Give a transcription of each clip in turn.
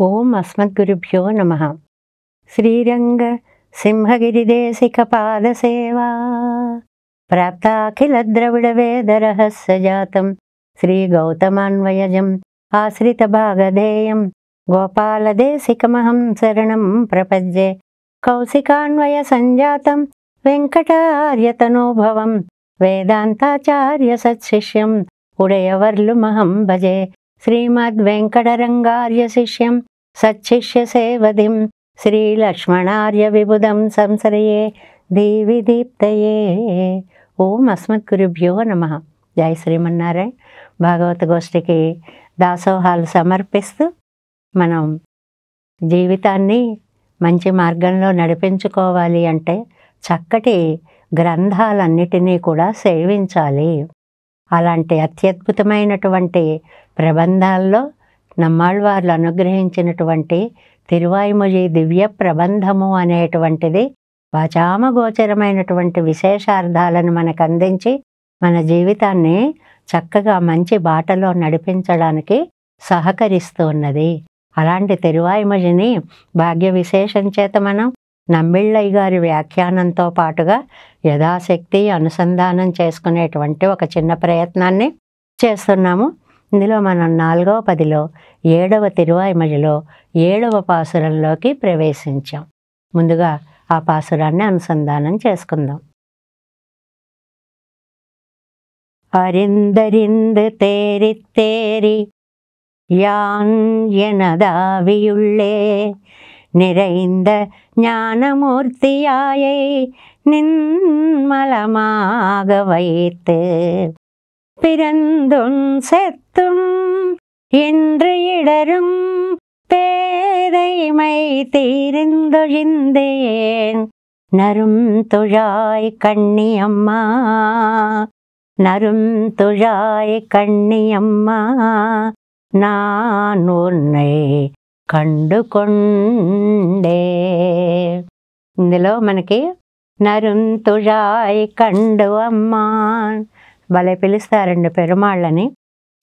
ఓం అస్మద్గురుభ్యో నమః. శ్రీరంగ సింహగిరిదేశికపాదసేవా ప్రాప్తాఖిల ద్రవిడ వేద రహస్యజాతం శ్రీగౌతమాన్వయజం ఆశ్రితభాగధేయం గోపాలదేశికమహం శరణం ప్రపద్యే. కౌశికాన్వయ సంజాతం వెంకటార్యతనోభవం వేదాంతాచార్య సత్శిష్యం ఉడయవర్లుమహం భజే. శ్రీమద్వెంకటరంగార్య శిష్యం సచ్చిష్య సేవదిం శ్రీలక్ష్మణార్య విబుధం సంశ్రయే దీవి దీప్తయే. ఓం అస్మద్గురుభ్యో నమః. జై శ్రీమన్నారాయణ. భాగవత గోష్ఠికి దాసోహాలు సమర్పిస్తూ మనం జీవితాన్ని మంచి మార్గంలో నడిపించుకోవాలి అంటే చక్కటి గ్రంథాలన్నిటినీ కూడా సేవించాలి. అలాంటి అత్యద్భుతమైనటువంటి ప్రబంధాల్లో నమ్మాళ్వార్లు అనుగ్రహించినటువంటి తిరువాయిమొഴി దివ్య ప్రబంధము అనేటువంటిది వాచామగోచరమైనటువంటి విశేషార్థాలను మనకు అందించి మన జీవితాన్ని చక్కగా మంచి బాటలో నడిపించడానికి సహకరిస్తూ ఉన్నది. అలాంటి తిరువాయిమొഴിని భాగ్య విశేషం చేత మనం నంబిళ్ళయ్య గారి వ్యాఖ్యానంతో పాటుగా యథాశక్తి అనుసంధానం చేసుకునేటువంటి ఒక చిన్న ప్రయత్నాన్ని చేస్తున్నాము. ఇందులో మనం 4వ పదిలో 7వ తిరువాయిమొഴിలో 7వ పాసురంలోకి ప్రవేశించాం. ముందుగా ఆ పాసురాన్ని అనుసంధానం చేసుకుందాం. அறிந்தறிந்து தேறித்தேறி யான் எனதாவியுள்ளே நிறைந்த ஞானமூர்த்தியாயை நின்மலமாக வைத்து பிறந்தும் செத்தும் என்று இடரும் பேதைமை தீர்ந்தொழிந்தேன் நரும் துழாய் கண்ணியம்மா நரும் துழாய் கண்ணியம்மா நான் உன்னை కండుకొండే. ఇందులో మనకి నరుం తుళాయ్ కండు అమ్మా భలే పిలుస్తారండి పెరుమాళ్ళని.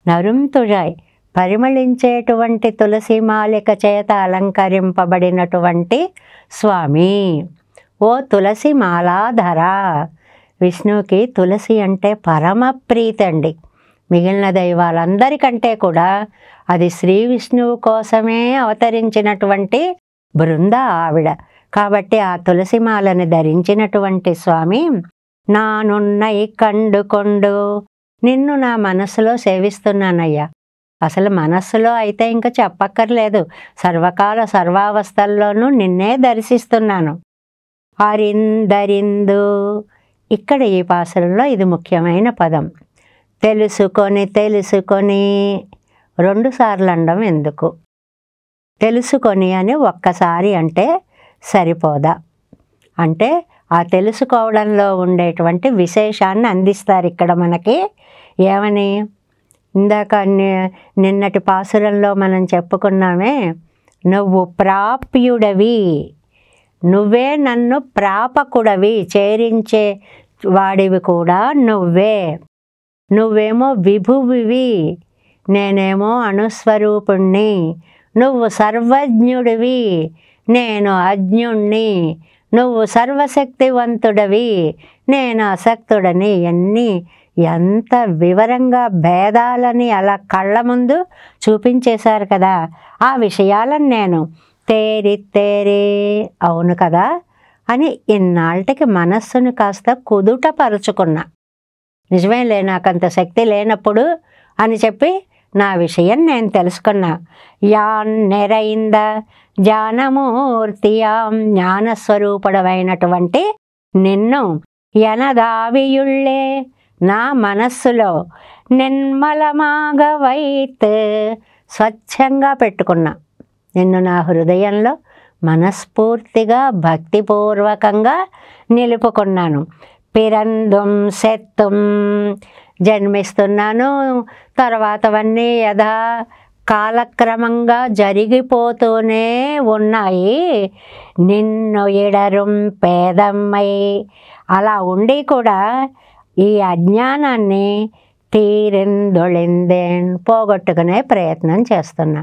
నరుం తుళాయ్ పరిమళించేటువంటి తులసి మాలిక చేత అలంకరింపబడినటువంటి స్వామి. ఓ తులసి మాలాధర. విష్ణువుకి తులసి అంటే పరమ ప్రీతి అండి. మిగిలిన దైవాలందరికంటే కూడా అది శ్రీ విష్ణువు కోసమే అవతరించినటువంటి బృంద ఆవిడ. కాబట్టి ఆ తులసిమాలని ధరించినటువంటి స్వామి నానున్నై కండుకొండు. నిన్ను నా మనస్సులో సేవిస్తున్నానయ్యా. అసలు మనస్సులో అయితే ఇంకా చెప్పక్కర్లేదు, సర్వకాల సర్వావస్థల్లోనూ నిన్నే దర్శిస్తున్నాను. అరిందరిందు. ఇక్కడ ఈ పాసురంలో ఇది ముఖ్యమైన పదం. తెలుసుకొని తెలుసుకొని 2 సార్లు అనడం ఎందుకు? తెలుసుకొని అని ఒక్కసారి అంటే సరిపోదా? అంటే ఆ తెలుసుకోవడంలో ఉండేటువంటి విశేషాన్ని అందిస్తారు ఇక్కడ మనకి. ఏమని? ఇందాక నిన్నటి పాసురంలో మనం చెప్పుకున్నామే, నువ్వు ప్రాప్యుడవి, నువ్వే నన్ను ప్రాపకుడవి, చేరించే వాడివి కూడా నువ్వే. నువ్వేమో విభువివి, నేనేమో అణుస్వరూపుణ్ణి. నువ్వు సర్వజ్ఞుడివి, నేను అజ్ఞుణ్ణి. నువ్వు సర్వశక్తివంతుడవి, నేను అశక్తుడని. ఇవన్నీ ఎంత వివరంగా భేదాలని అలా కళ్ళ ముందు చూపించేశారు కదా. ఆ విషయాలను నేను తేరి అవును కదా అని ఇన్నాళ్ళకి మనస్సును కాస్త కుదుటపరుచుకున్నా. నిజమేలే, నాకంత శక్తి లేనప్పుడు అని చెప్పి నా విషయం నేను తెలుసుకున్నా. యాన్ నెరైంద జ్ఞానమూర్తియాం. జ్ఞానస్వరూపుడమైనటువంటి నిన్ను ఎనదావియుళ్ళే నా మనస్సులో నిర్మలమాగ వైత్ స్వచ్ఛంగా పెట్టుకున్నా. నిన్ను నా హృదయంలో మనస్ఫూర్తిగా భక్తిపూర్వకంగా నిలుపుకున్నాను. పిరందుం సెత్తుం. జన్మిస్తున్నాను, తర్వాతవన్నీ యథా కాలక్రమంగా జరిగిపోతూనే ఉన్నాయి. నిన్ను ఎడరుం పేదమ్మై. అలా ఉండి కూడా ఈ అజ్ఞానాన్ని తీరిందొళిందేన్ పోగొట్టుకునే ప్రయత్నం చేస్తున్నా.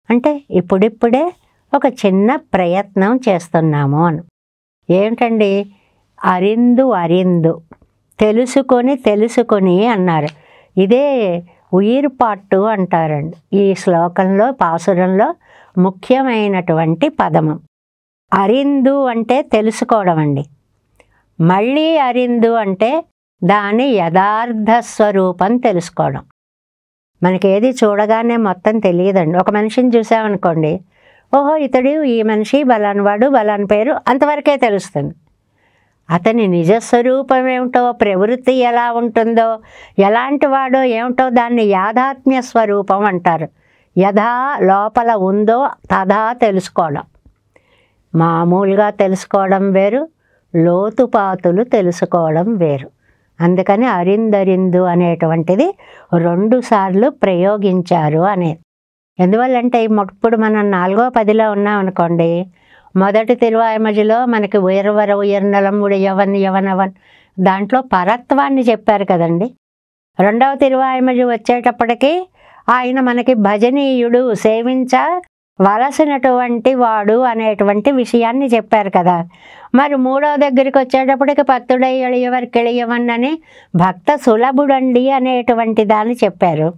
అంటే ఇప్పుడిప్పుడే ఒక చిన్న ప్రయత్నం చేస్తున్నాము అని. ఏమిటండి? అరిందు అరిందు, తెలుసుకొని అన్నారు. ఇదే ఉయిర్పాటు అంటారండి ఈ శ్లోకంలో, పాసురంలో ముఖ్యమైనటువంటి పదము. అరిందు అంటే తెలుసుకోవడం అండి. మళ్ళీ అరిందు అంటే దాని యథార్థ స్వరూపం తెలుసుకోవడం. మనకేది చూడగానే మొత్తం తెలియదండి. ఒక మనిషిని చూసామనుకోండి, ఓహో ఇతడు, ఈ మనిషి బలాన్వాడు, బలాన్ పేరు, అంతవరకే తెలుస్తుంది. అతని నిజస్వరూపం ఏమిటో, ప్రవృత్తి ఎలా ఉంటుందో, ఎలాంటి వాడో ఏమిటో దాన్ని యాథాత్మ్య స్వరూపం అంటారు. యథా లోపల ఉందో తథా తెలుసుకోవడం. మామూలుగా తెలుసుకోవడం వేరు, లోతుపాతులు తెలుసుకోవడం వేరు. అందుకని అరిందరిందు అనేటువంటిది 2 సార్లు ప్రయోగించారు అనేది. ఎందువల్లంటే ఇప్పుడు మనం 4వ పదిలో ఉన్నామనుకోండి, మొదటి తిరువాయిమజిలో మనకి ఉయర్వర ఉయర్నలం ఉడియవన్ యవనవన్ దాంట్లో పరత్వాన్ని చెప్పారు కదండి. 2వ తిరువాయిమజి వచ్చేటప్పటికి ఆయన మనకి భజనీయుడు, సేవించవలసినటువంటి వాడు అనేటువంటి విషయాన్ని చెప్పారు కదా. మరి 3వ దగ్గరికి వచ్చేటప్పటికి పత్తుడై ఎളിయవర్ కెళియవన్ అని భక్త సులభుడండి అనేటువంటి దాన్ని చెప్పారు.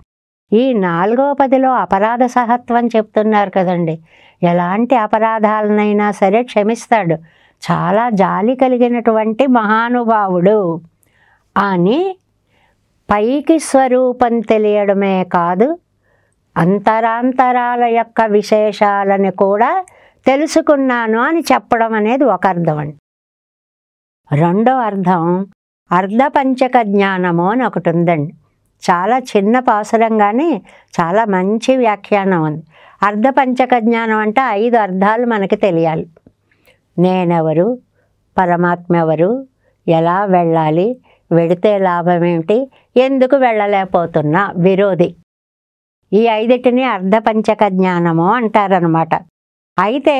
ఈ 4వ పదిలో అపరాధ సహత్వం చెప్తున్నారు కదండి. ఎలాంటి అపరాధాలనైనా సరే క్షమిస్తాడు, చాలా జాలి కలిగినటువంటి మహానుభావుడు అని పైకి స్వరూపం తెలియడమే కాదు, అంతరాంతరాల యొక్క విశేషాలను కూడా తెలుసుకున్నాను అని చెప్పడం అనేది ఒక అర్థం అండి. 2వ అర్థం అర్ధపంచక జ్ఞానము అని ఒకటి ఉందండి. చాలా చిన్న పాసురం కానీ చాలా మంచి వ్యాఖ్యానం ఉంది. అర్ధపంచక జ్ఞానం అంటే 5 అర్థాలు మనకి తెలియాలి. నేనెవరు, పరమాత్మ ఎవరు, ఎలా వెళ్ళాలి, వెడితే లాభం ఏమిటి, ఎందుకు వెళ్ళలేకపోతున్నా, విరోధి. ఈ 5టిని అర్ధపంచక జ్ఞానము అంటారనమాట. అయితే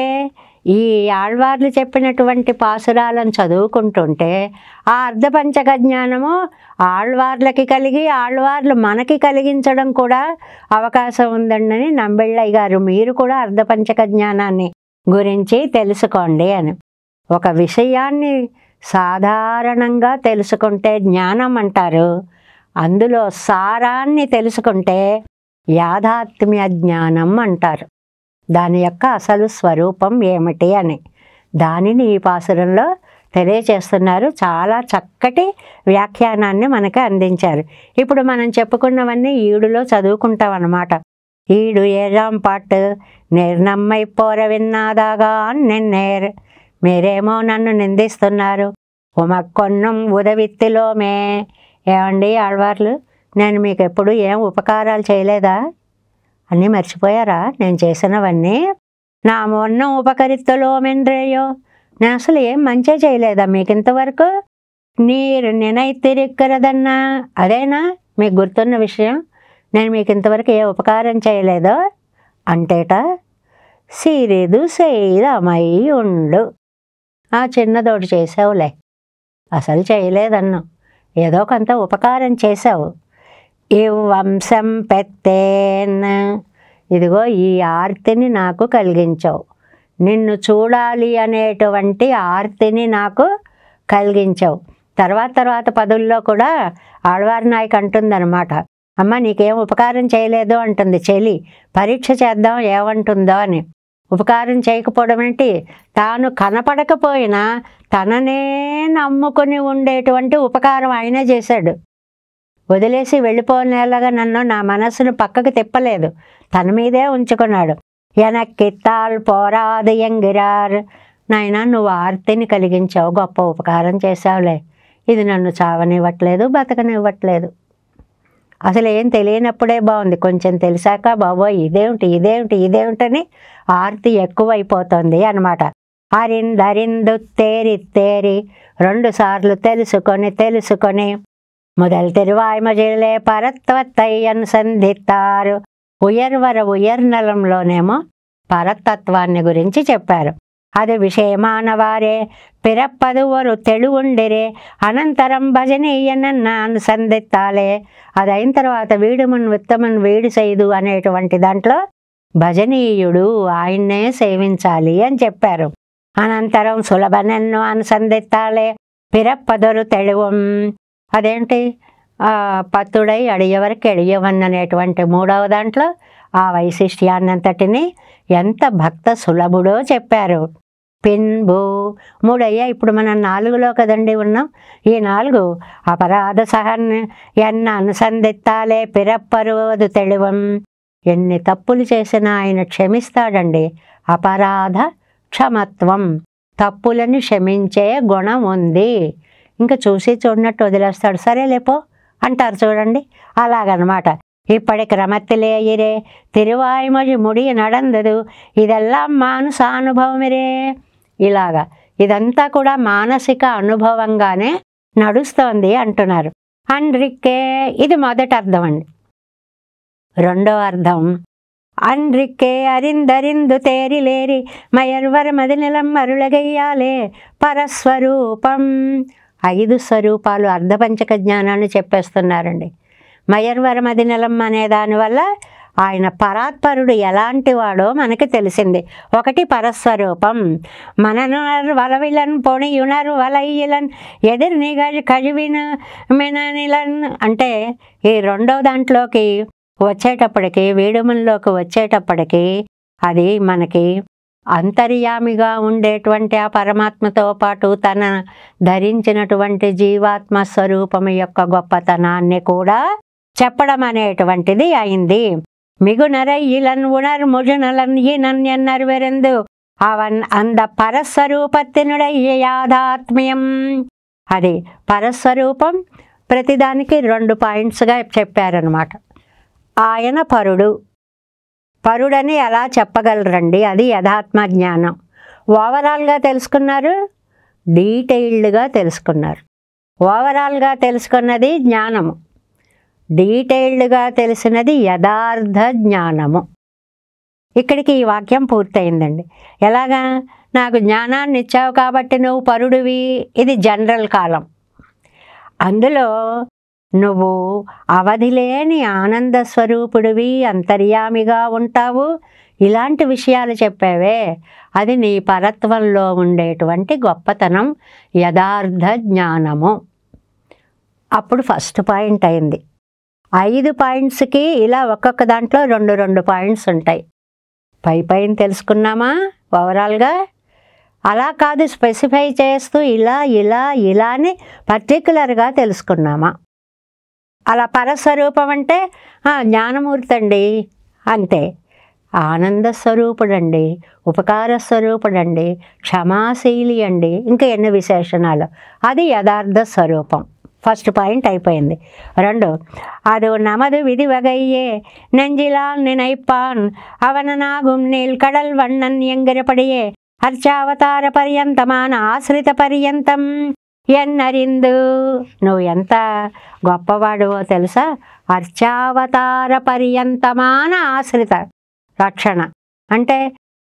ఈ ఆళ్వార్లు చెప్పినటువంటి పాసురాలను చదువుకుంటుంటే ఆ అర్ధపంచక జ్ఞానము ఆళ్వార్లకి కలిగి ఆళ్వార్లు మనకి కలిగించడం కూడా అవకాశం ఉందండి నంబిళ్ళయ్య గారు. మీరు కూడా అర్ధపంచక జ్ఞానాన్ని గురించి తెలుసుకోండి అని. ఒక విషయాన్ని సాధారణంగా తెలుసుకుంటే జ్ఞానం అంటారు, అందులో సారాన్ని తెలుసుకుంటే యాథాత్మ్య జ్ఞానం అంటారు. దాని యొక్క అసలు స్వరూపం ఏమిటి అని దానిని ఈ పాసురంలో తెలియచేస్తున్నారు. చాలా చక్కటి వ్యాఖ్యానాన్ని మనకి అందించారు. ఇప్పుడు మనం చెప్పుకున్నవన్నీ ఈడులో చదువుకుంటాం అన్నమాట. ఈడు 7వ పాటు నిర్నమ్మై పోర విన్నాదాగా నిన్నేర్, మీరేమో నన్ను నిందిస్తున్నారు, ఉమక్కొన్నం ఉదవిత్తిలోమే. ఏమండి ఆళ్వార్లు, నేను మీకు ఎప్పుడు ఏం ఉపకారాలు చేయలేదా? అన్నీ మర్చిపోయారా నేను చేసినవన్నీ? నా మొన్నం ఉపకరిత్తులో మెండ్రేయో, నేను అసలు ఏం మంచి చేయలేదా మీకు ఇంతవరకు? నీరు నినైతిరిక్కరదన్నా, అదేనా మీకు గుర్తున్న విషయం? నేను మీకు ఇంతవరకు ఏ ఉపకారం చేయలేదో అంటేట, సిరిదు సేదమై ఉండు. ఆ చిన్నదోటి చేసావులే, అసలు చేయలేదన్నా, ఏదో కొంత ఉపకారం చేసావు. ఈ వంశం పెత్తేన్, ఇదిగో ఈ ఆర్తిని నాకు కలిగించావు, నిన్ను చూడాలి అనేటువంటి ఆర్తిని నాకు కలిగించావు. తర్వాత పదుల్లో కూడా ఆళ్వార్ నాయక్ అంటుందన్నమాట, అమ్మ నీకేం ఉపకారం చేయలేదు అంటుంది చెలి. పరీక్ష చేద్దాం ఏమంటుందో అని. ఉపకారం చేయకపోవడం ఏంటి? తాను కనపడకపోయినా తననే నమ్ముకుని ఉండేటువంటి ఉపకారం ఆయనే చేశాడు. వదిలేసి వెళ్ళిపోనేలాగా నన్ను, నా మనస్సును పక్కకు తిప్పలేదు, తన మీదే ఉంచుకున్నాడు. ఎనక్కిత్తాల్ పోరాదు ఎంగిరార్, నాయన నువ్వు ఆర్తిని కలిగించావు, గొప్ప ఉపకారం చేసావులే. ఇది నన్ను చావనివ్వట్లేదు, బతకనివ్వట్లేదు. అసలు ఏం తెలియనప్పుడే బాగుంది, కొంచెం తెలిసాక బాబోయ్ ఇదేమిటని ఆర్తి ఎక్కువైపోతుంది అన్నమాట. అరిందరిందు తేరి 2 సార్లు తెలుసుకొని முதல் తిరువాయిమజిలే పరత్వత్తై అనుసంధిస్తారు. ఉయర్వర ఉయర్నలంలోనేమో పరతత్వాన్ని గురించి చెప్పారు. అది విషయమానవారే పిరప్పదువరు తెలువుండిరే అనంతరం భజనీయనన్న అనుసంధిత్తాలే. అది అయిన తర్వాత వీడుమున్ ఉత్తమన్ వీడు సైదు అనేటువంటి దాంట్లో భజనీయుడు, ఆయన్నే సేవించాలి అని చెప్పారు. అనంతరం సులభనన్ను అనుసంధిత్తాలే పిరప్పదొరు తెళువం, అదేంటి పత్తుడై అడియవరకు ఎడియవన్ అనేటువంటి 3వ దాంట్లో ఆ వైశిష్ట్యాన్నంతటిని ఎంత భక్త సులభుడో చెప్పారు. పిన్బు 3 అయ్యా, ఇప్పుడు మనం 4లో కదండి ఉన్నాం. ఈ 4 అపరాధ సహన్ ఎన్న అనుసంధిత్తాలే పిరప్పరువదు తెళువం, ఎన్ని తప్పులు చేసినా ఆయన క్షమిస్తాడండి. అపరాధ క్షమత్వం, తప్పులను క్షమించే గుణం ఉంది. ఇంకా చూసి చూడనట్టు వదిలేస్తాడు. సరే లేపో అంటారు చూడండి, అలాగనమాట. இப்படி கிரமத்திலேயிரே తిరువాయిమొഴി ముడి నడందదు, ఇదెల్లాం మానస అనుభవమిరే. ఇలాగా ఇదంతా కూడా మానసిక అనుభవంగానే నడుస్తోంది అంటున్నారు. అన్రిక్కే, ఇది మొదటి అర్థం అండి. రెండో అర్థం, అన్రిక్కే అరిందరిందు తేరిలేరి మయర్వర మదినిలం మరుళగయ్యాలే పరస్వరూపం. 5 స్వరూపాలు అర్ధపంచక జ్ఞానాన్ని చెప్పేస్తున్నారండి. మయర్వర మదినిలం అనే దానివల్ల ఆయన పరాత్పరుడు ఎలాంటి వాడో మనకి తెలిసింది. 1 పరస్వరూపం, మననునర్ వలవిలన్ పొణియునర్ వలయ్యలన్ ఎదిర్ నిగ కజివిన మిననిలన్. అంటే ఈ 2వ దాంట్లోకి వచ్చేటప్పటికి, వీడుమల్లోకి వచ్చేటప్పటికి అది మనకి అంతర్యామిగా ఉండేటువంటి ఆ పరమాత్మతో పాటు తన ధరించినటువంటి జీవాత్మ స్వరూపము యొక్క గొప్పతనాన్ని కూడా చెప్పడం అనేటువంటిది అయింది. మిగునరై ఇలన్ ఉణర్ ముజునలన్ ఈనన్ ఎన్నర్ వెరెందు అవన్ అంద పరస్వరూపత్తినుడై యాదాత్మ్యం. అది పరస్వరూపం. ప్రతిదానికి 2 పాయింట్స్గా చెప్పారనమాట. ఆయన పరుడని ఎలా చెప్పగలరండి? అది యథాత్మ జ్ఞానం. ఓవరాల్గా తెలుసుకున్నారు, డీటెయిల్డ్గా తెలుసుకున్నారు. ఓవరాల్గా తెలుసుకున్నది జ్ఞానము, డీటెయిల్డ్గా తెలిసినది యథార్థ జ్ఞానము. ఇక్కడికి ఈ వాక్యం పూర్తయిందండి. ఎలాగా? నాకు జ్ఞానాన్ని ఇచ్చావు కాబట్టి నువ్వు పరుడివి, ఇది జనరల్ కాలం. అందులో నువ్వు అవధిలేని ఆనంద స్వరూపుడివి, అంతర్యామిగా ఉంటావు, ఇలాంటి విషయాలు చెప్పావే, అది నీ పరత్వంలో ఉండేటువంటి గొప్పతనం, యథార్థ జ్ఞానము. అప్పుడు ఫస్ట్ పాయింట్ అయింది. 5 పాయింట్స్కి ఇలా ఒక్కొక్క దాంట్లో 2 పాయింట్స్ ఉంటాయి. పైన తెలుసుకున్నామా ఓవరాల్గా? అలా కాదు, స్పెసిఫై చేస్తూ ఇలా ఇలా ఇలా అని పర్టికులర్గా తెలుసుకున్నామా? అలా పరస్వరూపం అంటే జ్ఞానమూర్తి అండి అంతే. ఆనంద స్వరూపుడండి, ఉపకార స్వరూపుడండి, క్షమాశీలి అండి, ఇంకా ఎన్ని విశేషణాలు. అది యథార్థ స్వరూపం. ఫస్ట్ పాయింట్ అయిపోయింది. 2, అది నమదు విధి వగయ్యే నెంజిలాల్ నినైపాన్ అవననాగుం నీల్ కడల్ వண்ணన్ ఎంగిరపడియే అర్చావతార పర్యంతమాన ఆశ్రిత పర్యంతం ఎన్నరిందు. నువ్వు ఎంత గొప్పవాడువో తెలుసా? అర్చావతార పర్యంతమాన ఆశ్రిత రక్షణ అంటే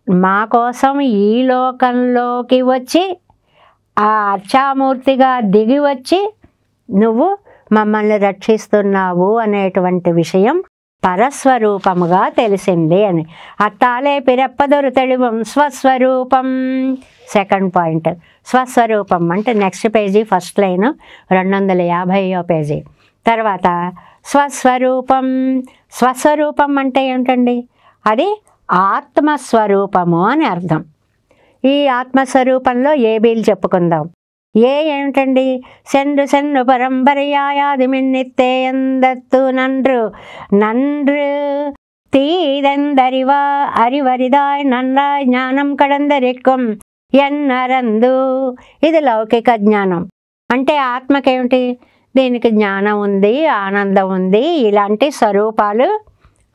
మా కోసం ఈ లోకంలోకి వచ్చి ఆ అర్చామూర్తిగా దిగి వచ్చి నువ్వు మమ్మల్ని రక్షిస్తున్నావు అనేటువంటి విషయం పరస్వరూపముగా తెలిసింది అని. అత్తాలే పిరప్పదొరు తెళువం స్వస్వరూపం. సెకండ్ పాయింట్ స్వస్వరూపం అంటే నెక్స్ట్ పేజీ, ఫస్ట్ లైన్ 250వ పేజీ. తర్వాత స్వస్వరూపం. స్వస్వరూపం అంటే ఏమిటండి? అది ఆత్మస్వరూపము అని అర్థం. ఈ ఆత్మస్వరూపంలో ఏబీలు చెప్పుకుందాం. ఏమిటండి? సెండు సెండు పరంపరయాది మిన్నిత్తే ఎందత్తు నన్రు నన్రు తీదెందరివా అరివరిదాయ్ నన్రాయ్ జ్ఞానం కడందరెక్కుం ఎన్నరందు. ఇది లౌకిక జ్ఞానం. అంటే ఆత్మకేమిటి? దీనికి జ్ఞానం ఉంది, ఆనందం ఉంది, ఇలాంటి స్వరూపాలు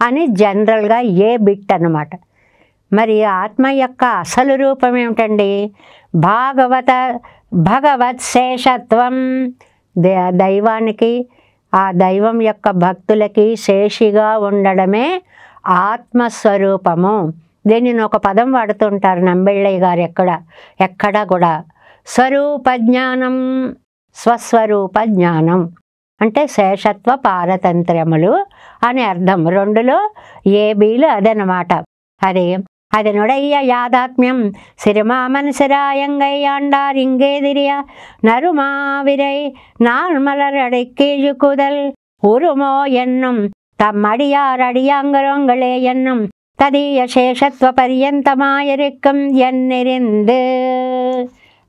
అని జనరల్గా ఏ బిట్ అన్నమాట. మరి ఆత్మ యొక్క అసలు రూపం ఏమిటండి? భగవత్ శేషత్వం. దైవానికి, ఆ దైవం యొక్క భక్తులకి శేషిగా ఉండడమే ఆత్మస్వరూపము. దీనిని ఒక పదం వాడుతుంటారు నంబెళ్ళయ్య గారు ఎక్కడ కూడా. స్వరూప జ్ఞానం, స్వస్వరూప జ్ఞానం. అంటే శేషత్వ పారతంత్ర్యములు అని అర్థం. రెండులో ఏబీలు అదనమాట. అది నుడయ్య యాదాత్మ్యం సిరిమామనసిరాయంగై ఆండార్ ఇంగేదిరియ నరుమావిరై நாள்மலரடைக்கீழுக்குதல் உருமோ என்னும் தம்மடியாரடியாங்கரோங்களே என்னும் తదీయ శేషత్వ పర్యంతమాయరిక్కం ఎన్నెరిందు.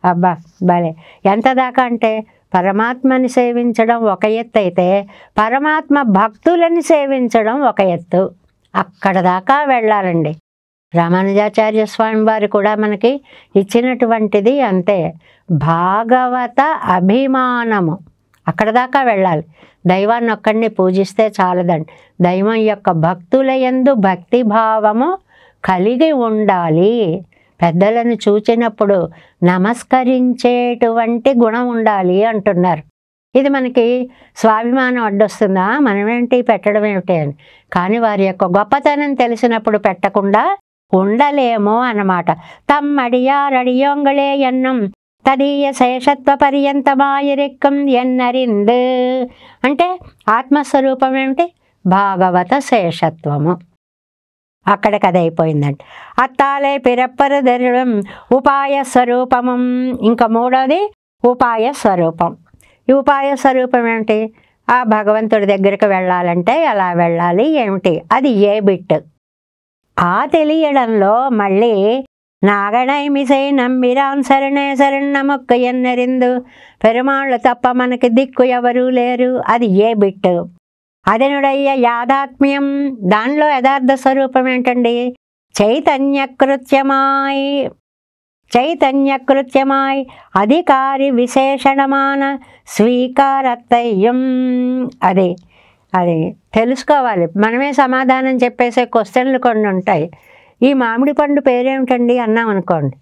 అబ్బా భలే! ఎంత దాకా అంటే పరమాత్మని సేవించడం ఒక ఎత్తు అయితే పరమాత్మ భక్తులని సేవించడం ఒక ఎత్తు. అక్కడ దాకా వెళ్ళాలండి. రామానుజాచార్య స్వామి వారు కూడా మనకి ఇచ్చినటువంటిది అంతే. భాగవత అభిమానము అక్కడ దాకా వెళ్ళాలి. దైవాన్ని ఒక్కడిని పూజిస్తే చాలదండి. దైవం యొక్క భక్తుల యందు భక్తి భావము కలిగి ఉండాలి. పెద్దలను చూచినప్పుడు నమస్కరించేటువంటి గుణం ఉండాలి అంటున్నారు. ఇది మనకి స్వాభిమానం అడ్డొస్తుందా, మనమేంటి పెట్టడం ఏమిటి అని. కానీ వారి యొక్క గొప్పతనం తెలిసినప్పుడు పెట్టకుండా ఉండలేము అన్నమాట. తమ్మడియారడియోంగళే ఎన్నం తదీయ శేషత్వ పర్యంతమాయరిక్కం ఎన్నరిందు అంటే ఆత్మస్వరూపం ఏమిటి? భాగవత శేషత్వము. అక్కడికి అది అయిపోయిందండి. అత్తాలే పిరప్పరుదరుడం ఉపాయ స్వరూపము. ఇంకా మూడోది ఉపాయ స్వరూపం. ఈ ఉపాయ స్వరూపం ఏమిటి? ఆ భగవంతుడి దగ్గరికి వెళ్ళాలంటే ఎలా వెళ్ళాలి ఏమిటి? అది ఏ బిట్. ఆ తెలియడంలో మళ్ళీ నాగణైమిసై నమ్మిరాన్ శరణే శరణమొక్క ఎన్నరిందు పెరుమాళ్ళు తప్ప మనకి దిక్కు ఎవరూ లేరు. అది ఏ బిట్. అదనుడయ్య యాదాత్మ్యం. దానిలో యథార్థ స్వరూపం ఏంటండి? చైతన్యకృత్యమాయ్ అధికారి విశేషణమాన స్వీకారత్తయ్యం. అది తెలుసుకోవాలి. మనమే సమాధానం చెప్పేసే క్వశ్చన్లు కొన్ని ఉంటాయి. ఈ మామిడి పండు పేరేమిటండి అన్నాం అనుకోండి,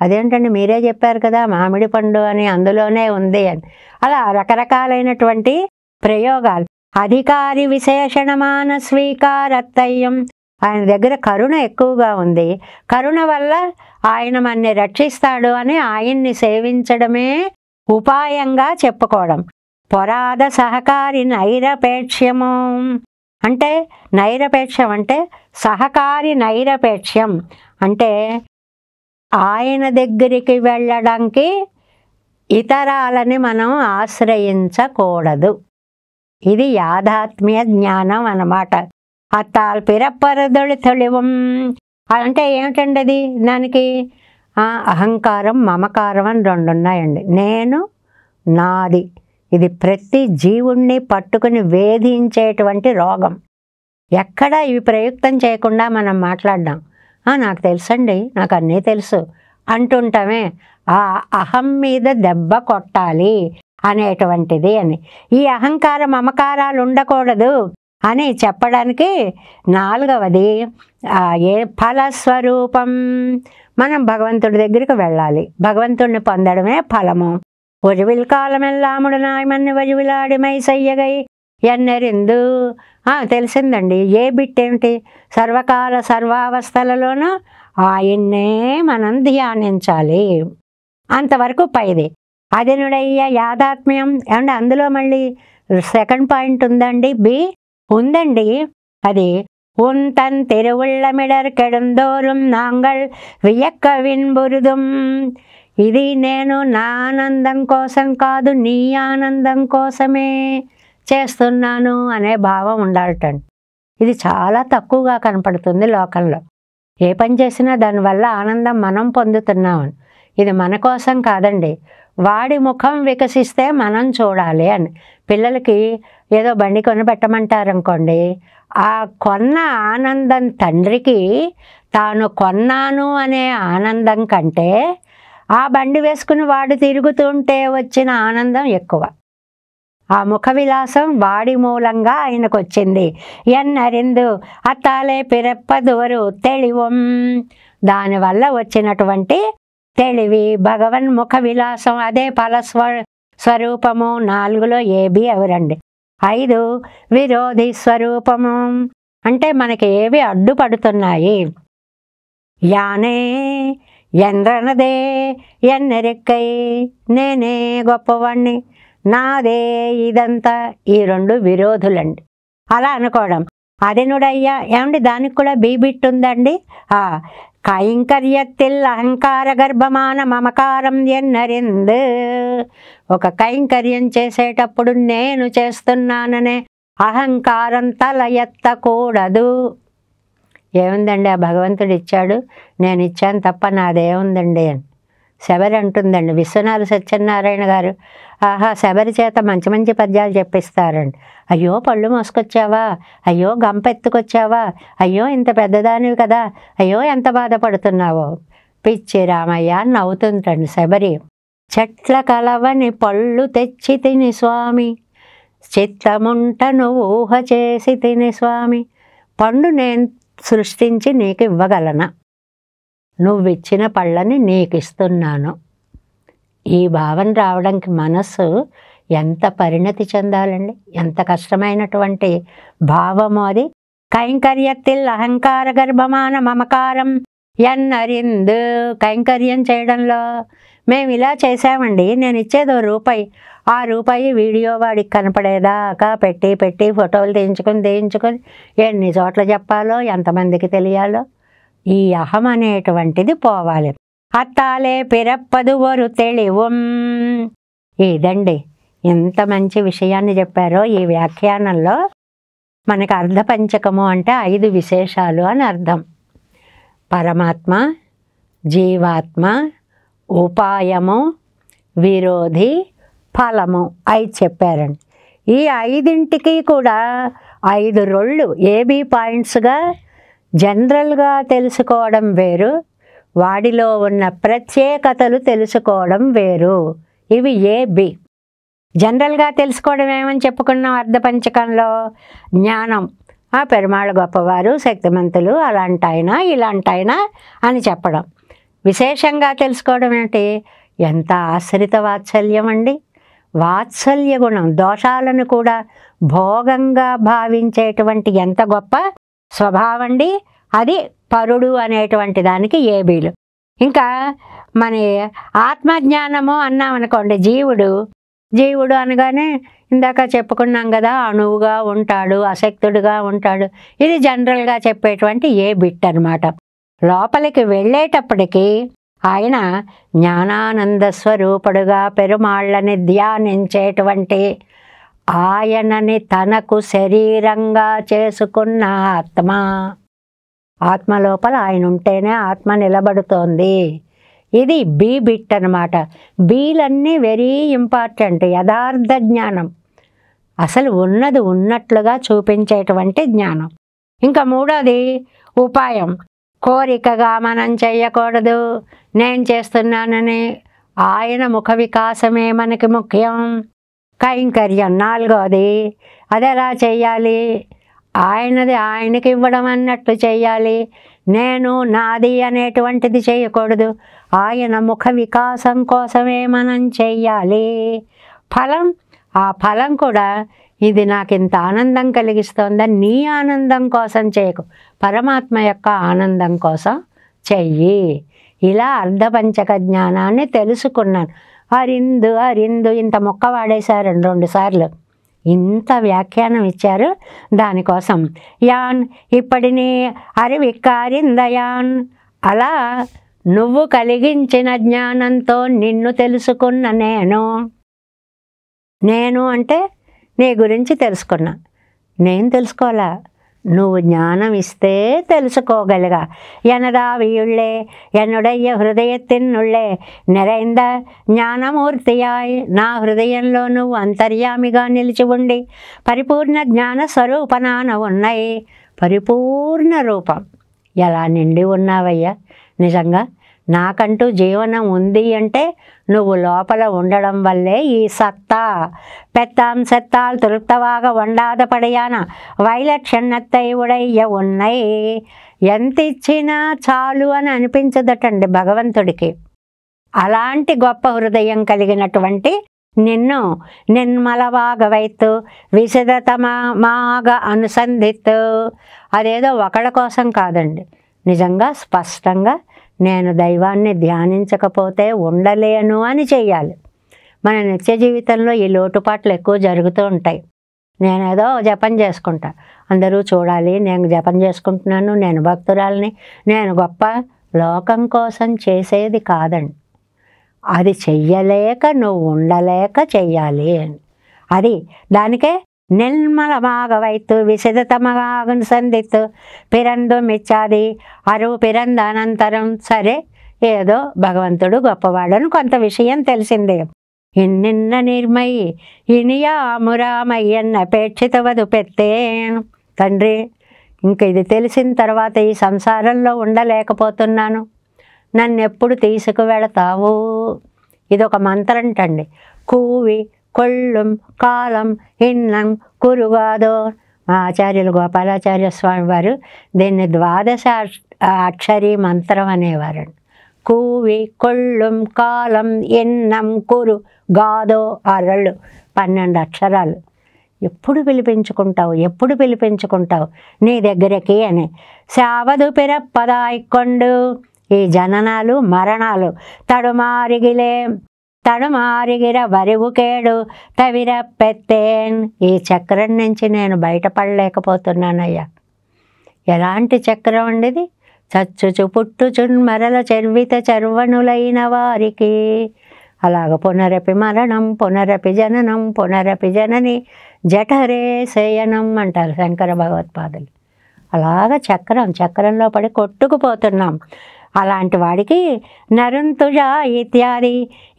అదేంటండి మీరే చెప్పారు కదా మామిడి పండు అని, అందులోనే ఉంది అని. అలా రకరకాలైనటువంటి ప్రయోగాలు. అధికారి విశేషణమాన స్వీకారత్తయ్యం. ఆయన దగ్గర కరుణ ఎక్కువగా ఉంది. కరుణ వల్ల ఆయన మనని రక్షిస్తాడు అని ఆయన్ని సేవించడమే ఉపాయంగా చెప్పుకోవడం. పొరాద సహకారి నైరపేక్ష్యము అంటే నైరపేక్ష్యం అంటే సహకారి నైరపేక్ష్యం అంటే ఆయన దగ్గరికి వెళ్ళడానికి ఇతరాలని మనం ఆశ్రయించకూడదు. ఇది యాథాత్మ్య జ్ఞానం అన్నమాట. అత్తాల్ పిరప్పరదొళి తొలివం అంటే ఏమిటండి అది? దానికి అహంకారం మమకారం అని రెండు ఉన్నాయండి. నేను నాది. ఇది ప్రతి జీవుణ్ణి పట్టుకుని వేధించేటువంటి రోగం. ఎక్కడ ఇవి ప్రయుక్తం చేయకుండా మనం మాట్లాడ్డాం. నాకు తెలుసండి, నాకు అన్నీ తెలుసు అంటుంటామే. ఆ అహం మీద దెబ్బ కొట్టాలి అనేటువంటిది అని. ఈ అహంకార మమకారాలు ఉండకూడదు అని చెప్పడానికి నాలుగవది ఏ ఫలస్వరూపం. మనం భగవంతుడి దగ్గరికి వెళ్ళాలి. భగవంతుడిని పొందడమే ఫలము. ఒజువిల్ కాలమెల్లాముడు నాయమన్ని వజువిలాడిమై సయ్యగై ఎన్నెరిందు. తెలిసిందండి. ఏ బిట్ ఏమిటి? సర్వకాల సర్వావస్థలలోనూ ఆయన్నే మనం ధ్యానించాలి. అంతవరకు పైది. అదినుడయ్య యాదాత్మ్యం ఏమంటే అందులో మళ్ళీ సెకండ్ పాయింట్ ఉందండి. బి ఉందండి. అది உந்தன் తిరువుళ్ళమిడర్ కెడుందోరుం నాంగల్ వియక్క విన్బురుదుం. ఇది నేను నా ఆనందం కోసం కాదు, నీ ఆనందం కోసమే చేస్తున్నాను అనే భావం ఉండాలటండి. ఇది చాలా తక్కువగా కనపడుతుంది లోకంలో. ఏ పని చేసినా దానివల్ల ఆనందం మనం పొందుతున్నామని. ఇది మన కోసం కాదండి. వాడి ముఖం వికసిస్తే మనం చూడాలి అని. పిల్లలకి ఏదో బండి కొని పెట్టమంటారనుకోండి, ఆ కొన్న ఆనందం తండ్రికి తాను కొన్నాను అనే ఆనందం కంటే ఆ బండి వేసుకుని వాడు తిరుగుతుంటే వచ్చిన ఆనందం ఎక్కువ. ఆ ముఖ విలాసం వాడి మూలంగా ఆయనకు వచ్చింది. ఎన్నరిందు అత్తాలే పిరప్పదువరు తెలివం. దానివల్ల వచ్చినటువంటి తెలివి భగవన్ ముఖ విలాసం. అదే ఫలస్వరూపము. 4లో ఏబి ఎవరండి. 5 విరోధి స్వరూపము అంటే మనకి ఏవి అడ్డుపడుతున్నాయి. యానే ఎండ్రనదే ఎన్నెరెక్కై నేనే గొప్పవాణ్ణి నాదే ఇదంతా, ఈ రెండు విరోధులండి. అలా అనుకోవడం. అదినుడయ్యా ఏమండి, దానికి కూడా బీబిట్ ఉందండి. కైంకర్యత్తిల్ అహంకార గర్భమాన మమకారం ఎన్నరిందు. ఒక కైంకర్యం చేసేటప్పుడు నేను చేస్తున్నాననే అహంకారం తల ఎత్తకూడదు. ఏముందండి, ఆ భగవంతుడు ఇచ్చాడు, నేను ఇచ్చాను తప్ప నాదేముందండి అని శబరి అంటుందండి. విశ్వనాథ సత్యనారాయణ గారు శబరి చేత మంచి మంచి పద్యాలు చెప్పిస్తారండి. అయ్యో పళ్ళు మోసుకొచ్చావా, అయ్యో గంపెత్తుకొచ్చావా, అయ్యో ఇంత పెద్దదానివి కదా, అయ్యో ఎంత బాధపడుతున్నావో. పిచ్చి రామయ్య నవ్వుతుంటండి శబరి. చెట్ల కలవని పళ్ళు తెచ్చి తిని స్వామి, చిత్తముంటను ఊహ చేసి తిని స్వామి. పండు నేను సృష్టించి నీకు ఇవ్వగలనా, నువ్విచ్చిన పళ్ళని నీకు ఇస్తున్నాను. ఈ భావన రావడానికి మనస్సు ఎంత పరిణతి చెందాలండి, ఎంత కష్టమైనటువంటి భావము అది. కైంకర్యత్తిల్ అహంకార గర్భమాన మమకారం ఎన్నరిందు. కైంకర్యం చేయడంలో మేము ఇలా చేసామండి, నేను ఇచ్చేదో రూపాయి, ఆ రూపాయి వీడియో వాడికి కనపడేదాకా పెట్టి పెట్టి ఫోటోలు తీయించుకొని ఎన్ని చోట్ల చెప్పాలో, ఎంతమందికి తెలియాలో. ఈ అహం అనేటువంటిది పోవాలి. అత్తాలే పిరప్పదు ఒరు తెలివం. ఇదండి ఎంత మంచి విషయాన్ని చెప్పారో ఈ వ్యాఖ్యానంలో. మనకు అర్ధపంచకము అంటే 5 విశేషాలు అని అర్థం. పరమాత్మ, జీవాత్మ, ఉపాయము, విరోధి, ఫలము 5 చెప్పారండి. ఈ 5ంటికి కూడా 5 రోళ్ళు ఏబీ పాయింట్స్గా జనరల్గా తెలుసుకోవడం వేరు, వాడిలో ఉన్న ప్రత్యేకతలు తెలుసుకోవడం వేరు. ఇవి ఏబి. జనరల్గా తెలుసుకోవడం ఏమని చెప్పుకున్నాం అర్ధపంచకంలో? జ్ఞానం, పెరుమాళ్ గొప్పవారు, శక్తిమంతులు, అలాంటైనా ఇలాంటైనా అని చెప్పడం. విశేషంగా తెలుసుకోవడం ఏంటి? ఎంత ఆశ్రిత వాత్సల్యం అండి. వాత్సల్య గుణం, దోషాలను కూడా భోగంగా భావించేటువంటి ఎంత గొప్ప స్వభావం అండి అది. పరుడు అనేటువంటి దానికి ఏబీలు. ఇంకా మన ఆత్మజ్ఞానము అన్నామనుకోండి, జీవుడు అనగానే ఇందాక చెప్పుకున్నాం కదా, అణువుగా ఉంటాడు, అశక్తుడుగా ఉంటాడు. ఇది జనరల్గా చెప్పేటువంటి ఏ బిట్ అనమాట. లోపలికి వెళ్ళేటప్పటికీ ఆయన జ్ఞానానంద స్వరూపుడుగా పెరుమాళ్ళని ధ్యానించేటువంటి, ఆయనని తనకు శరీరంగా చేసుకున్న ఆత్మ లోపల ఆయన ఉంటేనే ఆత్మ నిలబడుతోంది. ఇది బి బిట్ అనమాట. బీలన్నీ వెరీ ఇంపార్టెంట్. యథార్థ జ్ఞానం, అసలు ఉన్నది ఉన్నట్లుగా చూపించేటువంటి జ్ఞానం. ఇంకా 3వది ఉపాయం. కోరికగా మనం చెయ్యకూడదు, నేను చేస్తున్నానని ఆయన ముఖ వికాసమే మనకి ముఖ్యం. కైంకర్యం 4వది. అది ఎలా చెయ్యాలి? ఆయనది ఆయనకి ఇవ్వడం అన్నట్టు చెయ్యాలి. నేను నాది అనేటువంటిది చేయకూడదు, ఆయన ముఖ వికాసం కోసమే మనం చెయ్యాలి. ఫలం, ఆ ఫలం కూడా ఇది నాకు ఇంత ఆనందం కలిగిస్తోందని నీ ఆనందం కోసం చేయకు, పరమాత్మ యొక్క ఆనందం కోసం చెయ్యి. ఇలా అర్ధపంచక జ్ఞానాన్ని తెలుసుకున్నాను. అరిందు ఇంత మొక్క వాడేశారు 2 సార్లు, ఇంత వ్యాఖ్యానం ఇచ్చారు దానికోసం. యాన్ ఇప్పటిని అరివిక్కారిందయాన్. అలా నువ్వు కలిగించిన జ్ఞానంతో నిన్ను తెలుసుకున్న నేను అంటే నీ గురించి తెలుసుకున్నా. నేను తెలుసుకోవాలా, నువ్వు జ్ఞానం ఇస్తే తెలుసుకోగలిగా. ఎనదావియుళ్ళే ఎన్నుడయ్య హృదయత్తిన్నుళ్ళే నిరైంద జ్ఞానమూర్తియాయ్. నా హృదయంలో నువ్వు అంతర్యామిగా నిలిచి ఉండి పరిపూర్ణ జ్ఞాన స్వరూపనాన ఉన్నాయి. పరిపూర్ణ రూపం ఎలా నిండి ఉన్నావయ్యా. నిజంగా నాకంటూ జీవనం ఉంది అంటే నువ్వు లోపల ఉండడం వల్లే ఈ సత్తా. పెత్తాం సెత్తాల్ తిరుత్తవాగ వండాద పడయాన వైలక్షణత్తై ఉడయ్య ఉన్నాయి. ఎంత ఇచ్చినా చాలు అని అనిపించదటండి భగవంతుడికి. అలాంటి గొప్ప హృదయం కలిగినటువంటి నిన్ను నిర్మలవాగవైతు విశదతమాగ అనుసంధిత్తు. అదేదో ఒకళ్ళ కోసం కాదండి, నిజంగా స్పష్టంగా నేను దైవాన్ని ధ్యానించకపోతే ఉండలేను అని చెయ్యాలి. మన నిత్య జీవితంలో ఈ లోటుపాట్లు ఎక్కువ జరుగుతూ ఉంటాయి. నేనేదో జపం చేసుకుంటా, అందరూ చూడాలి నేను జపం చేసుకుంటున్నాను, నేను భక్తురాలని, నేను గొప్ప. లోకం కోసం చేసేది కాదండి, అది చెయ్యలేక నువ్వు ఉండలేక చెయ్యాలి అని. అది దానికే నిర్మలమాగవైతు విశదతమగాగును సందిత్తు పిరందు మిచ్చాది అరువు పిరంద అనంతరం. సరే, ఏదో భగవంతుడు గొప్పవాడని కొంత విషయం తెలిసిందే. ఇన్నిన్న నిర్మయి ఇనియామురామయ్యన్న పేక్షితవదు పెట్టేను. తండ్రి, ఇంక ఇది తెలిసిన తర్వాత ఈ సంసారంలో ఉండలేకపోతున్నాను, నన్ను ఎప్పుడు తీసుకువెళతావు? ఇదొక మంత్రంటండి. కూవి కొళ్ళుం కాలం ఇన్నం కురుగాదో. ఆచార్యులు గోపాలాచార్య స్వామి వారు దీన్ని 12 అక్షరీ మంత్రం అనేవారండి. కూవి కొళ్ళుం కాలం ఎన్నం కురు గాదో, 12 అక్షరాలు. ఎప్పుడు పిలిపించుకుంటావు, ఎప్పుడు పిలిపించుకుంటావు నీ దగ్గరికి అని. సావదు పిరప్పదాయికొండు. ఈ జననాలు మరణాలు తడుమారిగిర వరివుకేడు తవిర పెత్తేన్. ఈ చక్రం నుంచి నేను బయటపడలేకపోతున్నానయ్యా. ఎలాంటి చక్రం అండిది? చచ్చుచు పుట్టుచున్ మరల చర్విత చర్వణులైన వారికి. అలాగ పునరపి మరణం పునరపి జననం పునరపి జనని జఠరే శయనం అంటారు శంకర భగవత్పాదులు. అలాగ చక్రంలో పడి కొట్టుకుపోతున్నాం. అలాంటి వాడికి నరుంతుజా ఇత్యాది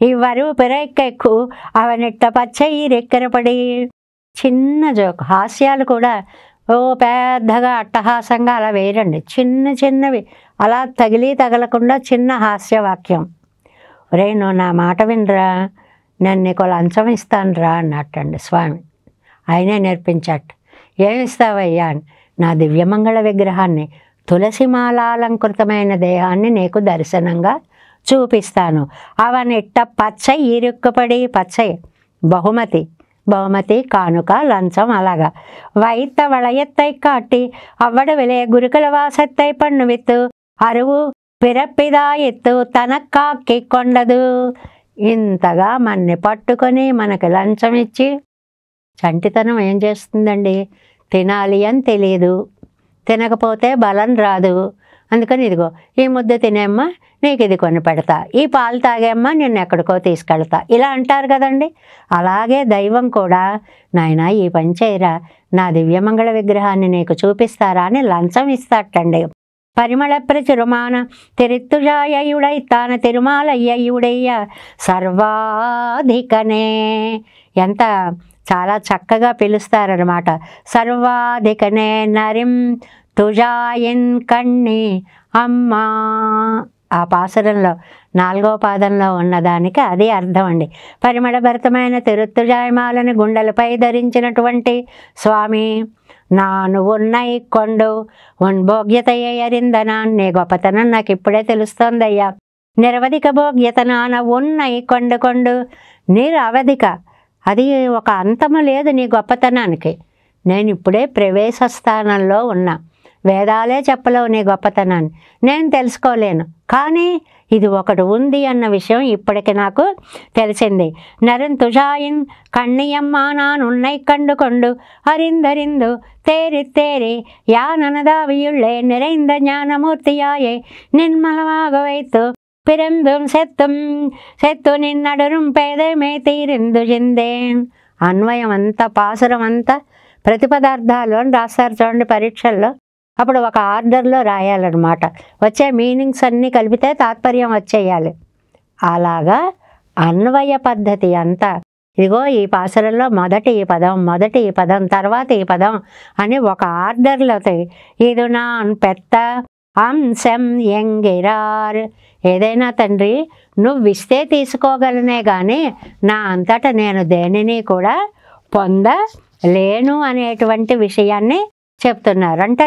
ఇవ్వరు పిరైకెక్కు అవనిట్ట పచ్చయి రెక్కరపడి. చిన్న జోక్, హాస్యాలు కూడా ఓ పెద్దగా అట్టహాసంగా అలా వేయరండి, చిన్నవి అలా తగలకుండా చిన్న హాస్యవాక్యం. ఒరే, నువ్వు నా మాట వినరా, నేను నీకు లంచం ఇస్తాను రా అన్నట్టండి స్వామి. ఆయనే నేర్పించట. ఏమిస్తావయ్యా? నా దివ్యమంగళ విగ్రహాన్ని, తులసిమాలాలంకృతమైన దేహాన్ని నీకు దర్శనంగా చూపిస్తాను. అవనిట్ట పచ్చై ఇరుక్కుపడి, పచ్చై బహుమతి కానుక లంచం. అలాగా వైత వళయత్తై కాట్టి అవ్వడ విలే గురుకుల వాసత్తై పన్ను విత్తు అరువు పిరప్పిదా ఎత్తు తనక్కాకి కొండదు. ఇంతగా మన్ని పట్టుకొని మనకి లంచం ఇచ్చి, చంటితనం ఏం చేస్తుందండి? తినాలి అని తెలియదు, తినకపోతే బలం రాదు. అందుకని ఇదిగో ఈ ముద్ద తినేమ్మా, నీకు ఇది కొని పెడతా, ఈ పాలు తాగేమ్మా, నిన్ను ఎక్కడికో తీసుకెళ్తా, ఇలా అంటారు కదండి. అలాగే దైవం కూడా, నాయన ఈ పని చేయరా, నా దివ్యమంగళ విగ్రహాన్ని నీకు చూపిస్తారా అని లంచం ఇస్తాటండి. పరిమళ ప్రచురుమాన తిరుత్తుజాయుడై తాన తిరుమాలయ్యుడయ్య సర్వాధికనే. ఎంత చాలా చక్కగా పిలుస్తారనమాట. సర్వాధికనే నరిం తుజాయిన్ కన్ని అమ్మా. ఆ పాసురంలో 4వ పాదంలో ఉన్నదానికి అది అర్థం అండి. పరిమళభరితమైన తిరుత్తుజాయమాలని గుండెలపై ధరించినటువంటి స్వామి, నాను ఉన్నై కొండు భోగ్యతయ్య అరిందనా. నీ గొప్పతనం నాకు ఇప్పుడే తెలుస్తోందయ్యా. నిరవధిక భోగ్యత నాన ఉన్నై కొండు నిరవధిక, అది ఒక అంతము లేదు నీ గొప్పతనానికి. నేను ఇప్పుడే ప్రవేశ స్థానంలో ఉన్నా, వేదాలే చెప్పలేవు నీ గొప్పతనాన్ని, నేను తెలుసుకోలేను. కానీ ఇది ఒకటి ఉంది అన్న విషయం ఇప్పటికి నాకు తెలిసింది. నరున్ తుజాయిన్ కண்ணியம்மா நான் உன்னை கண்டு கொண்டு அறிந்தறிந்து தேறி யானனதாவியுள்ளே நிறைந்த ஞானமூர்த்தியாயே நின்மலமாக வைத்து பிறந்தும் செத்து నిన్నడரும் పేదమే తీరిందు చిందేన్. అన్వయం అంతా, పాసురం అంతా ప్రతిపదార్థాలు అని రాస్తారు చూడండి పరీక్షల్లో. అప్పుడు ఒక ఆర్డర్లో రాయాలన్నమాట. వచ్చే మీనింగ్స్ అన్నీ కలిపితే తాత్పర్యం వచ్చేయాలి. అలాగా అన్వయ పద్ధతి అంతా. ఇదిగో ఈ పాసురంలో మొదటి ఈ పదం తర్వాత ఈ పదం అని ఒక ఆర్డర్లో. ఇది నాన్ పెద్ద అంశం ఎంగిరార్. ఏదైనా తండ్రి నువ్వు ఇస్తే తీసుకోగలనే కానీ నా అంతటా నేను దేనిని కూడా పొందలేను అనేటువంటి విషయాన్ని చెప్తున్నారు. అంటే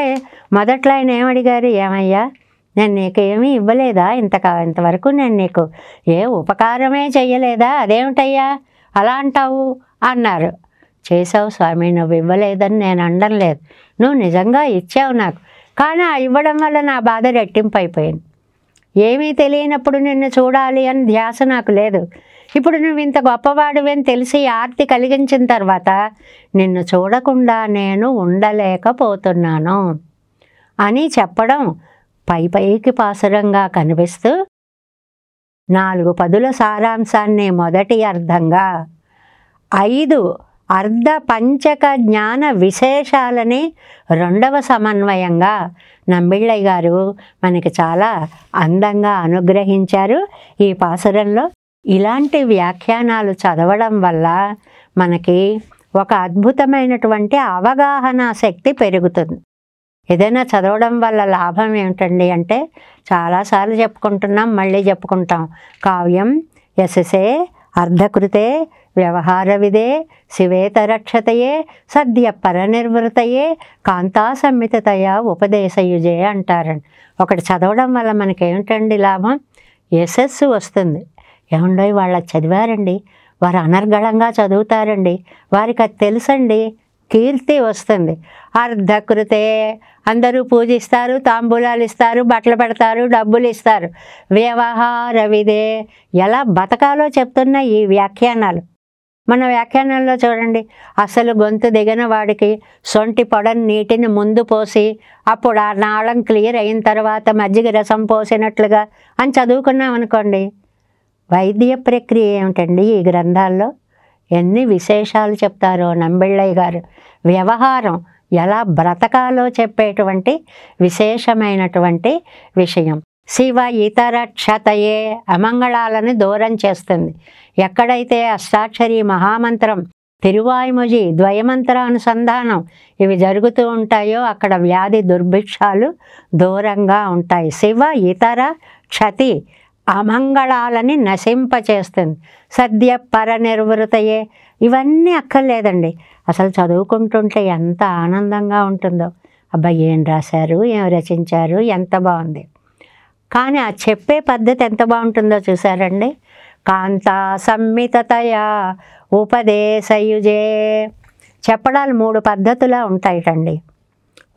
మొదట్లో ఆయన ఏమడిగారు? ఏమయ్యా, నేను నీకేమీ ఇవ్వలేదా? ఇంతవరకు నేను నీకు ఏ ఉపకారమే చెయ్యలేదా? అదేమిటయ్యా అలా అంటావు అన్నారు. చేసావు స్వామి, నువ్వు ఇవ్వలేదని నేను అనడం లేదు, నువ్వు నిజంగా ఇచ్చావు నాకు. కానీ ఆ ఇవ్వడం వల్ల నా బాధ రెట్టింపు అయిపోయింది. ఏమీ తెలియనప్పుడు నిన్ను చూడాలి అని ధ్యాస నాకు లేదు. ఇప్పుడు నువ్వు ఇంత గొప్పవాడివని తెలిసి ఆర్తి కలిగించిన తర్వాత నిన్ను చూడకుండా నేను ఉండలేకపోతున్నాను అని చెప్పడం పైకి పాసురంగా కనిపిస్తూ 4 పదుల సారాంశాన్ని మొదటి అర్థంగా 5 అర్ధ పంచక జ్ఞాన విశేషాలని రెండవ సమన్వయంగా నంబిళ్ళయ్య గారు మనకి చాలా అందంగా అనుగ్రహించారు. ఈ పాసురంలో ఇలాంటి వ్యాఖ్యానాలు చదవడం వల్ల మనకి ఒక అద్భుతమైనటువంటి అవగాహన శక్తి పెరుగుతుంది. ఏదైనా చదవడం వల్ల లాభం ఏమిటండి అంటే చాలాసార్లు చెప్పుకుంటున్నాం, మళ్ళీ చెప్పుకుంటాం. కావ్యం యశసే అర్ధకృతే వ్యవహార విదే శివేతరక్షతయే సద్య పరనిర్వృతయే కాంతా సంహితతయా ఉపదేశయుజే అంటారండి. ఒకటి చదవడం వల్ల మనకేమిటండి లాభం? యశస్సు వస్తుంది. ఏమండో వాళ్ళు చదివారండి, వారు అనర్గళంగా చదువుతారండి, వారికి అది తెలుసండి, కీర్తి వస్తుంది. అర్ధకృతే అందరూ పూజిస్తారు, తాంబూలాలు ఇస్తారు, బట్టలు పెడతారు, డబ్బులు ఇస్తారు. వ్యవహార విదే ఎలా బతకాలో చెప్తున్న ఈ వ్యాఖ్యానాలు. మన వ్యాఖ్యానాల్లో చూడండి, అసలు గొంతు దిగిన వాడికి సొంటి పొడని నీటిని ముందు పోసి అప్పుడు ఆ నాళం క్లియర్ అయిన తర్వాత మజ్జిగ రసం పోసినట్లుగా అని చదువుకున్నాం అనుకోండి. వైద్య ప్రక్రియ ఏమిటండి ఈ గ్రంథాల్లో? ఎన్ని విశేషాలు చెప్తారో నంబిళ్ళయ్య గారు. వ్యవహారం ఎలా బ్రతకాలో చెప్పేటువంటి విశేషమైనటువంటి విషయం. శివ ఇతర క్షతయే అమంగళాలను దూరం చేస్తుంది. ఎక్కడైతే అష్టాక్షరి మహామంత్రం, తిరువాయుమొజి, ద్వయమంత్రానుసంధానం ఇవి జరుగుతూ ఉంటాయో అక్కడ వ్యాధి దుర్భిక్షాలు దూరంగా ఉంటాయి. శివ ఇతర క్షతి అమంగళాలని నశింపచేస్తుంది. సద్య పరనిర్వృతయే ఇవన్నీ అక్కర్లేదండి. అసలు చదువుకుంటుంటే ఎంత ఆనందంగా ఉంటుందో. అబ్బాయి ఏం రాశారు, ఏం రచించారు, ఎంత బాగుంది. కానీ ఆ చెప్పే పద్ధతి ఎంత బాగుంటుందో చూసారండి. కాంతా సంహితతయా ఉపదేశయుజే. చెప్పడాలు 3 పద్ధతులా ఉంటాయిటండి.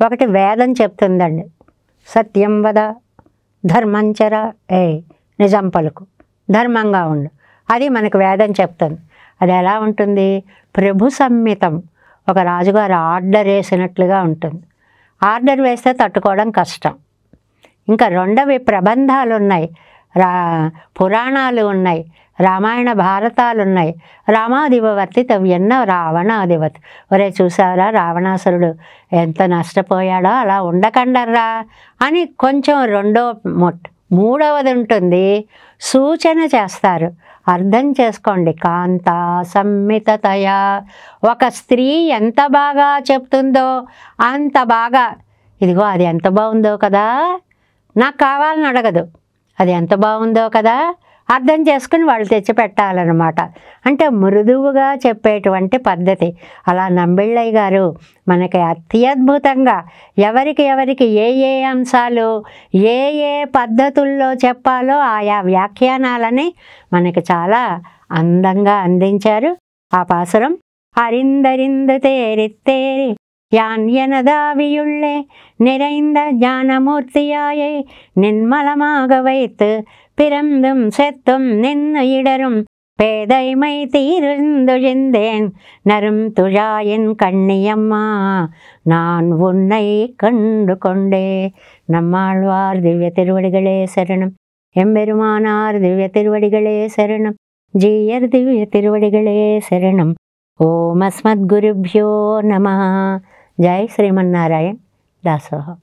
ఒకటి వేదం చెప్తుందండి, సత్యం వద, ధర్మంచర, నిజం పలుకు, ధర్మంగా ఉండు, అది మనకు వేదం చెప్తుంది. అది ఎలా ఉంటుంది? ప్రభు సంహితం, ఒక రాజుగారు ఆర్డర్ వేసినట్లుగా ఉంటుంది. ఆర్డర్ వేస్తే తట్టుకోవడం కష్టం. ఇంకా రెండవి ప్రబంధాలు ఉన్నాయి, పురాణాలు ఉన్నాయి, రామాయణ భారతాలు ఉన్నాయి. రామాదివవర్తి తవ్యన్న రావణాదివత్. ఒరే చూసారా రావణాసురుడు ఎంత నష్టపోయాడో, అలా ఉండకండర్రా అని కొంచెం మూడవది ఉంటుంది, సూచన చేస్తారు. అర్థం చేసుకోండి. కాంతా సంహితతయా, ఒక స్త్రీ ఎంత బాగా చెప్తుందో అంత బాగా, ఇదిగో అది ఎంత బాగుందో కదా, నాకు కావాలని అడగదు, అది ఎంత బాగుందో కదా, అర్థం చేసుకుని వాళ్ళు తెచ్చి పెట్టాలన్నమాట. అంటే మృదువుగా చెప్పేటువంటి పద్ధతి. అలా నంబిళ్ళయ్య గారు మనకి అత్యద్భుతంగా ఎవరికి ఏ అంశాలు ఏ పద్ధతుల్లో చెప్పాలో ఆయా వ్యాఖ్యానాలని మనకి చాలా అందంగా అందించారు. ఆ పాసురం அறிந்தறிந்து தேரித்தேரி யான் எனதாவியுள்ளே நிறைந்த ஞானமூர்த்தியாயை நின்மலமாக வைத்து பிறந்தும் செத்தும் நின்னு இடரும் பேதைமை தீர்ந்தொழிந்தேன் நரும் துழாயின் கண்ணியம்மா நான் உன்னை கண்டு கொண்டே. நம்மாழ்வார் திவ்ய திருவடிகளே சரணம். எம்பெருமானார் திவ்ய திருவடிகளே சரணம். ஜீயர் திவ்ய திருவடிகளே சரணம். ఓం అస్మద్గురుభ్యో నమః. జై శ్రీమన్నారాయణ. దాసోహం.